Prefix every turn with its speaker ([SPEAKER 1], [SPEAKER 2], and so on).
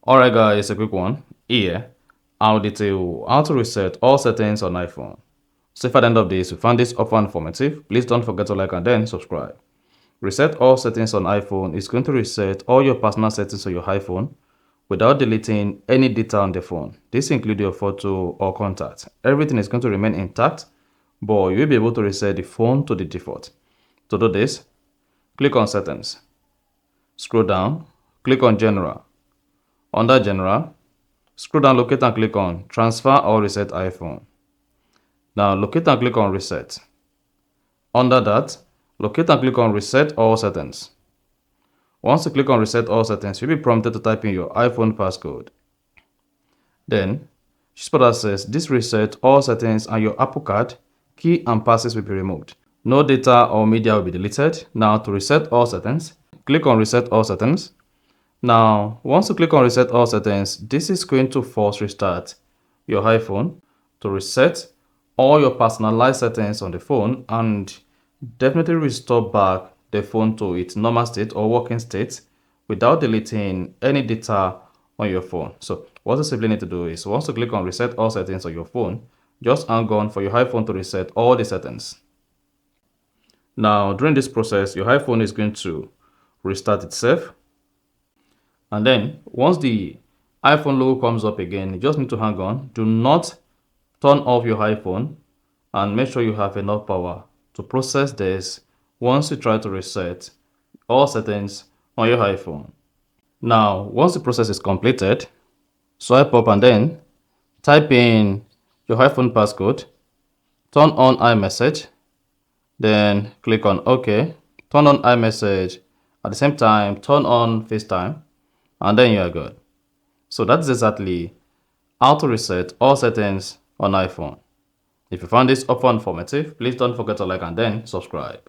[SPEAKER 1] Alright guys, a quick one. Here, I'll detail how to reset all settings on iPhone. So if at the end of this you found this offer informative, please don't forget to like and then subscribe. Reset all settings on iPhone is going to reset all your personal settings on your iPhone without deleting any data on the phone. This includes your photo or contact. Everything is going to remain intact, but you'll be able to reset the phone to the default. To do this, click on Settings. Scroll down, click on General. Under General, scroll down, locate and click on Transfer or Reset iPhone. Now locate and click on Reset. Under that, locate and click on Reset All Settings. Once you click on Reset All Settings, you'll be prompted to type in your iPhone passcode. Then, choose part that says this reset all settings and your Apple Card, key and passes will be removed. No data or media will be deleted. Now to reset all settings, click on Reset All Settings. Now, once you click on Reset All Settings, this is going to force restart your iPhone to reset all your personalized settings on the phone and definitely restore back the phone to its normal state or working state without deleting any data on your phone. So what you simply need to do is once you click on Reset All Settings on your phone, just hang on for your iPhone to reset all the settings. Now, during this process, your iPhone is going to restart itself. And then once the iPhone logo comes up again, you just need to hang on. Do not turn off your iPhone and make sure you have enough power to process this once you try to reset all settings on your iPhone. Now, once the process is completed, swipe up and then type in your iPhone passcode, turn on iMessage, then click on OK, turn on iMessage, at the same time turn on FaceTime, and then you are good. So that's exactly how to reset all settings on iPhone. If you found this offer informative, please don't forget to like and then subscribe.